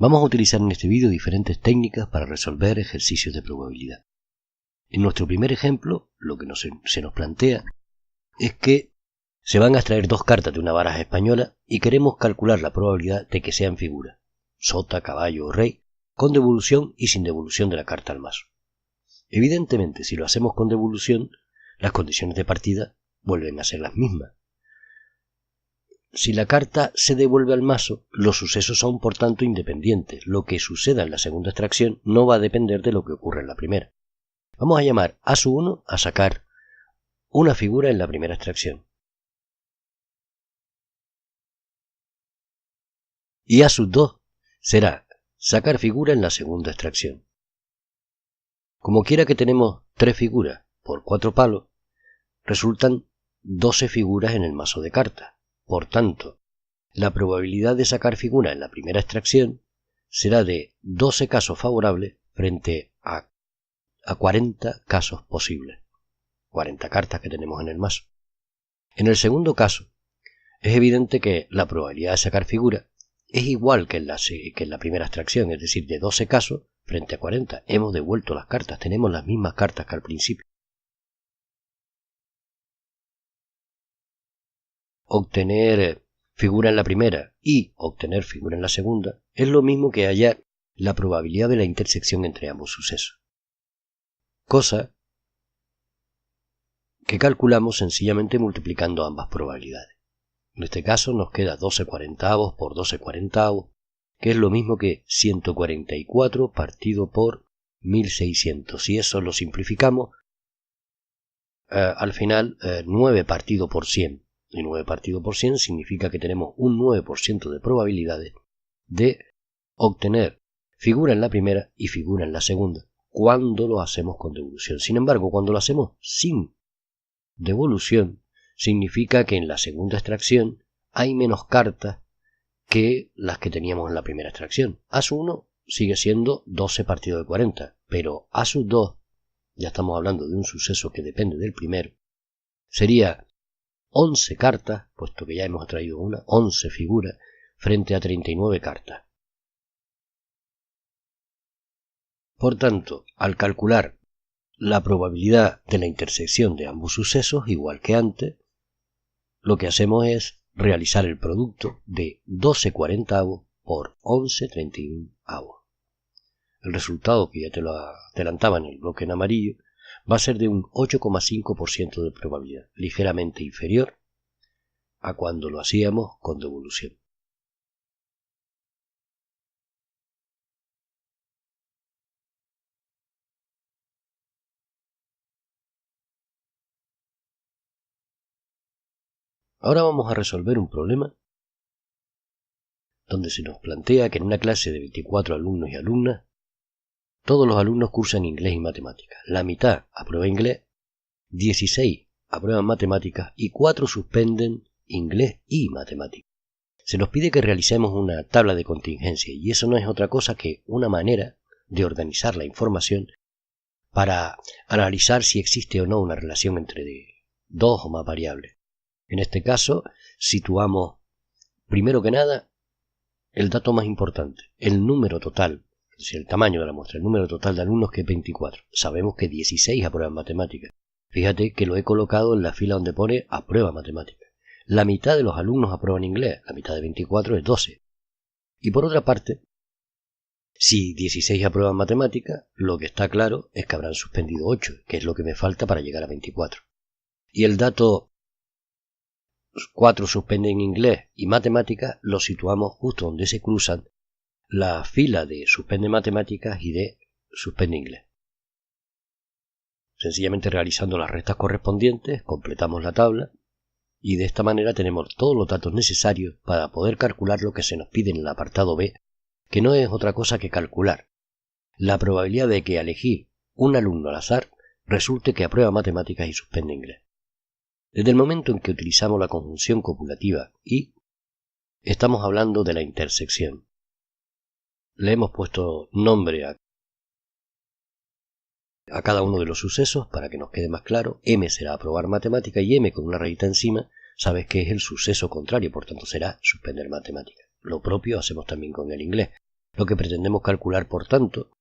Vamos a utilizar en este vídeo diferentes técnicas para resolver ejercicios de probabilidad. En nuestro primer ejemplo, lo que se nos plantea es que se van a extraer dos cartas de una baraja española y queremos calcular la probabilidad de que sean figuras, sota, caballo o rey, con devolución y sin devolución de la carta al mazo. Evidentemente, si lo hacemos con devolución, las condiciones de partida vuelven a ser las mismas. Si la carta se devuelve al mazo, los sucesos son por tanto independientes. Lo que suceda en la segunda extracción no va a depender de lo que ocurre en la primera. Vamos a llamar a su 1 a sacar una figura en la primera extracción. Y a sus 2 será sacar figura en la segunda extracción. Como quiera que tenemos 3 figuras por 4 palos, resultan 12 figuras en el mazo de cartas. Por tanto, la probabilidad de sacar figura en la primera extracción será de 12 casos favorables frente a 40 casos posibles. 40 cartas que tenemos en el mazo. En el segundo caso, es evidente que la probabilidad de sacar figura es igual que en la primera extracción, es decir, de 12 casos frente a 40. Hemos devuelto las cartas, tenemos las mismas cartas que al principio. Obtener figura en la primera y obtener figura en la segunda es lo mismo que hallar la probabilidad de la intersección entre ambos sucesos. Cosa que calculamos sencillamente multiplicando ambas probabilidades. En este caso nos queda 12 cuarentavos por 12 cuarentavos, que es lo mismo que 144 partido por 1600. Si eso lo simplificamos, al final 9 partido por 100. Y 9 partido por 100 significa que tenemos un 9% de probabilidades de obtener figura en la primera y figura en la segunda, cuando lo hacemos con devolución. Sin embargo, cuando lo hacemos sin devolución, significa que en la segunda extracción hay menos cartas que las que teníamos en la primera extracción. AS1 sigue siendo 12 partido de 40, pero AS2, ya estamos hablando de un suceso que depende del primero, sería 11 cartas, puesto que ya hemos traído 11 figuras, frente a 39 cartas. Por tanto, al calcular la probabilidad de la intersección de ambos sucesos, igual que antes, lo que hacemos es realizar el producto de 12 cuarentavos por 11 31 avos. El resultado, que ya te lo adelantaba en el bloque en amarillo, va a ser de un 8,5% de probabilidad, ligeramente inferior a cuando lo hacíamos con devolución. Ahora vamos a resolver un problema donde se nos plantea que en una clase de 24 alumnos y alumnas, todos los alumnos cursan inglés y matemáticas. La mitad aprueba inglés, 16 aprueban matemáticas y 4 suspenden inglés y matemáticas. Se nos pide que realicemos una tabla de contingencia y eso no es otra cosa que una manera de organizar la información para analizar si existe o no una relación entre dos o más variables. En este caso, situamos, primero que nada, el dato más importante, el número total, es decir, el tamaño de la muestra, el número total de alumnos, que es 24. Sabemos que 16 aprueban matemáticas. Fíjate que lo he colocado en la fila donde pone aprueba matemáticas. La mitad de los alumnos aprueban inglés, la mitad de 24 es 12. Y por otra parte, si 16 aprueban matemáticas, lo que está claro es que habrán suspendido 8, que es lo que me falta para llegar a 24. Y el dato 4 suspenden inglés y matemáticas lo situamos justo donde se cruzan la fila de suspende matemáticas y de suspende inglés. Sencillamente realizando las restas correspondientes, completamos la tabla y de esta manera tenemos todos los datos necesarios para poder calcular lo que se nos pide en el apartado B, que no es otra cosa que calcular la probabilidad de que al elegir un alumno al azar resulte que aprueba matemáticas y suspende inglés. Desde el momento en que utilizamos la conjunción copulativa y, estamos hablando de la intersección. Le hemos puesto nombre a cada uno de los sucesos para que nos quede más claro. M será aprobar matemática y M con una rayita encima sabes que es el suceso contrario, por tanto será suspender matemática. Lo propio hacemos también con el inglés. Lo que pretendemos calcular, por tanto,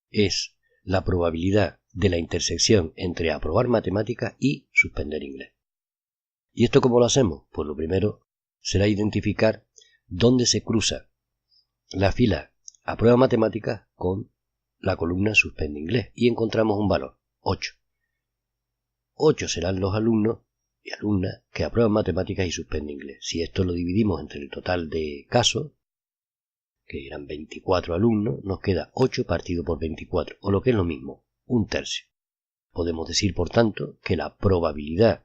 es la probabilidad de la intersección entre aprobar matemáticas y suspender inglés. ¿Y esto cómo lo hacemos? Pues lo primero será identificar dónde se cruza la fila aprueba matemáticas con la columna suspende inglés y encontramos un valor, 8. 8 serán los alumnos y alumnas que aprueban matemáticas y suspenden inglés. Si esto lo dividimos entre el total de casos, que eran 24 alumnos, nos queda 8 partido por 24, o lo que es lo mismo, un tercio. Podemos decir, por tanto, que la probabilidad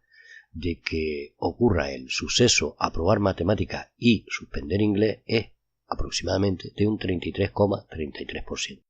de que ocurra el suceso aprobar matemáticas y suspender inglés es aproximadamente de un 33,33%.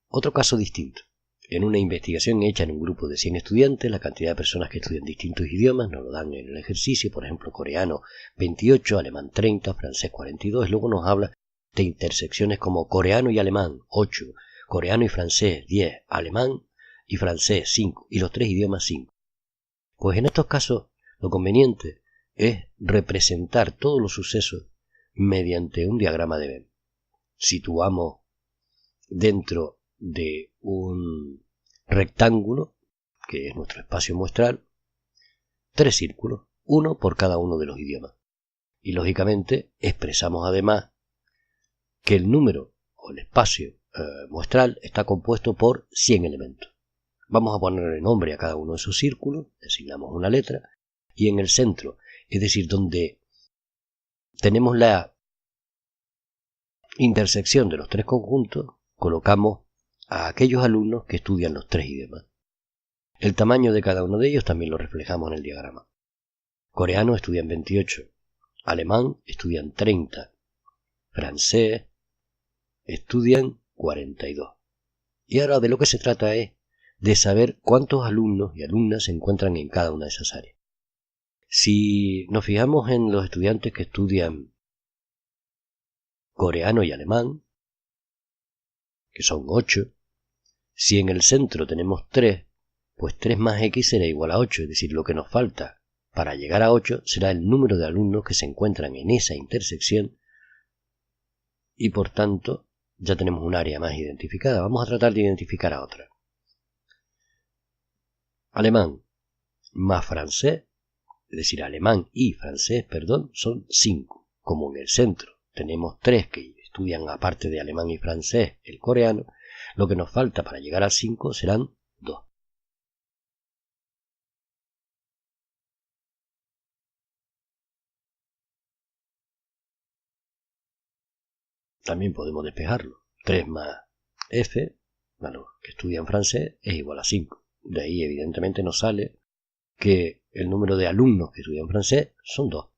Otro caso distinto. En una investigación hecha en un grupo de 100 estudiantes, la cantidad de personas que estudian distintos idiomas nos lo dan en el ejercicio, por ejemplo, coreano 28, alemán 30, francés 42, luego nos habla de intersecciones como coreano y alemán 8, coreano y francés 10, alemán y francés 5, y los tres idiomas 5. Pues en estos casos lo conveniente es representar todos los sucesos mediante un diagrama de Venn. Situamos dentro de un rectángulo, que es nuestro espacio muestral, 3 círculos, uno por cada uno de los idiomas. Y lógicamente expresamos además que el número o el espacio muestral está compuesto por 100 elementos. Vamos a ponerle nombre a cada uno de esos círculos, designamos una letra, y en el centro, es decir, donde tenemos la intersección de los tres conjuntos, colocamos a aquellos alumnos que estudian los tres idiomas. El tamaño de cada uno de ellos también lo reflejamos en el diagrama. Coreano estudian 28, alemán estudian 30, francés estudian 42. Y ahora de lo que se trata es de saber cuántos alumnos y alumnas se encuentran en cada una de esas áreas. Si nos fijamos en los estudiantes que estudian coreano y alemán, que son 8, si en el centro tenemos 3, pues 3 más x será igual a 8, es decir, lo que nos falta para llegar a 8 será el número de alumnos que se encuentran en esa intersección y por tanto ya tenemos un área más identificada. Vamos a tratar de identificar a otra. Alemán más francés, es decir, alemán y francés, son 5. Como en el centro tenemos 3 que estudian aparte de alemán y francés el coreano, lo que nos falta para llegar a 5 serán 2. También podemos despejarlo. 3 más f, los que estudian francés, es igual a 5. De ahí evidentemente nos sale que el número de alumnos que estudian francés son 2.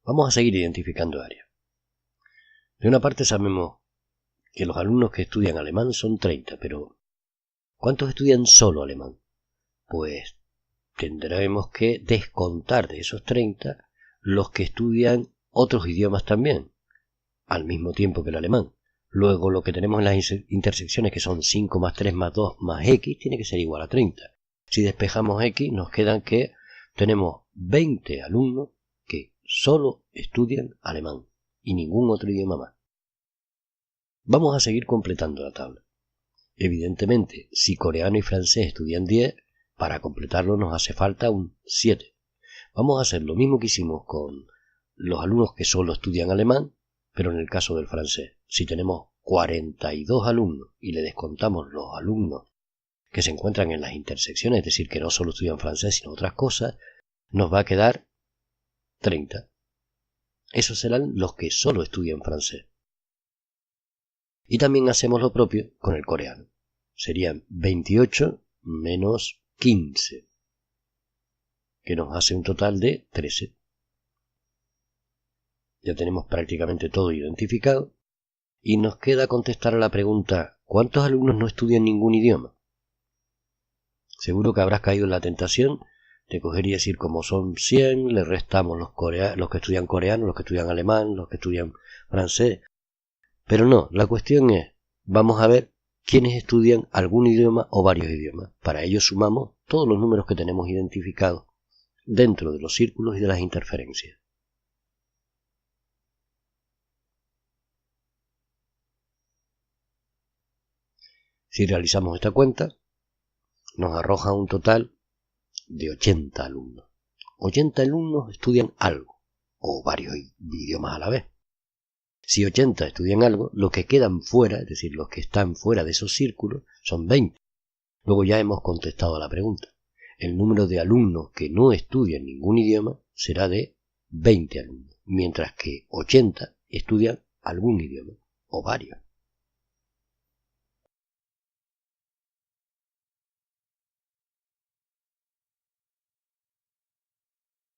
Vamos a seguir identificando áreas. De una parte sabemos que los alumnos que estudian alemán son 30, pero ¿cuántos estudian solo alemán? Pues tendremos que descontar de esos 30 los que estudian otros idiomas también, al mismo tiempo que el alemán. Luego lo que tenemos en las intersecciones, que son 5 más 3 más 2 más x, tiene que ser igual a 30. Si despejamos x, nos quedan que tenemos 20 alumnos que solo estudian alemán y ningún otro idioma más. Vamos a seguir completando la tabla. Evidentemente, si coreano y francés estudian 10, para completarlo nos hace falta un 7. Vamos a hacer lo mismo que hicimos con los alumnos que solo estudian alemán, pero en el caso del francés. Si tenemos 42 alumnos y le descontamos los alumnos que se encuentran en las intersecciones, es decir, que no solo estudian francés sino otras cosas, nos va a quedar 30. Esos serán los que solo estudian francés. Y también hacemos lo propio con el coreano. Serían 28 menos 15, que nos hace un total de 13. Ya tenemos prácticamente todo identificado y nos queda contestar a la pregunta ¿cuántos alumnos no estudian ningún idioma? Seguro que habrás caído en la tentación de coger y decir como son 100, le restamos los que estudian coreano, los que estudian alemán, los que estudian francés. Pero no, la cuestión es, vamos a ver quienes estudian algún idioma o varios idiomas. Para ello sumamos todos los números que tenemos identificados dentro de los círculos y de las interferencias. Si realizamos esta cuenta, nos arroja un total de 80 alumnos. 80 alumnos estudian algo, o varios idiomas a la vez. Si 80 estudian algo, los que quedan fuera, es decir, los que están fuera de esos círculos, son 20. Luego ya hemos contestado a la pregunta. El número de alumnos que no estudian ningún idioma será de 20 alumnos, mientras que 80 estudian algún idioma, o varios.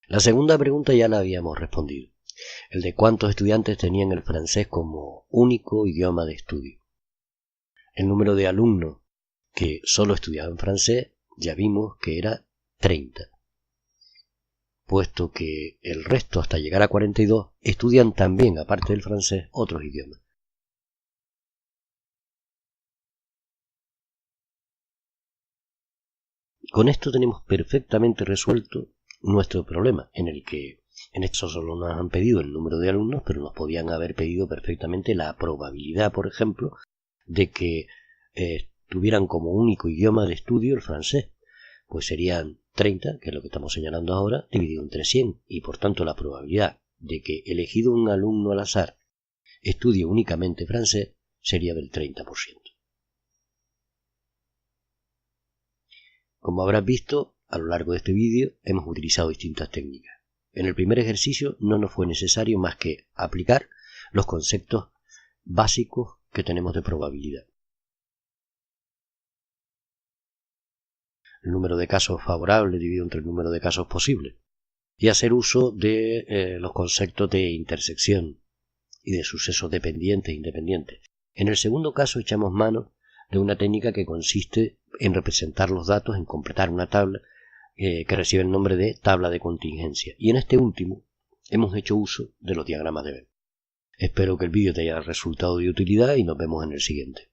La segunda pregunta ya la habíamos respondido, el de cuántos estudiantes tenían el francés como único idioma de estudio. El número de alumnos que solo estudiaban francés ya vimos que era 30, puesto que el resto, hasta llegar a 42, estudian también, aparte del francés, otros idiomas. Con esto tenemos perfectamente resuelto nuestro problema, en el que en esto solo nos han pedido el número de alumnos, pero nos podían haber pedido perfectamente la probabilidad, por ejemplo, de que tuvieran como único idioma de estudio el francés. Pues serían 30, que es lo que estamos señalando ahora, dividido entre 100, y por tanto la probabilidad de que elegido un alumno al azar estudie únicamente francés sería del 30%. Como habrás visto, a lo largo de este vídeo hemos utilizado distintas técnicas. En el primer ejercicio no nos fue necesario más que aplicar los conceptos básicos que tenemos de probabilidad. El número de casos favorables dividido entre el número de casos posibles. Y hacer uso de los conceptos de intersección y de sucesos dependientes e independientes. En el segundo caso echamos mano de una técnica que consiste en representar los datos, en completar una tabla que recibe el nombre de tabla de contingencia. Y en este último hemos hecho uso de los diagramas de Venn. Espero que el vídeo te haya resultado de utilidad y nos vemos en el siguiente.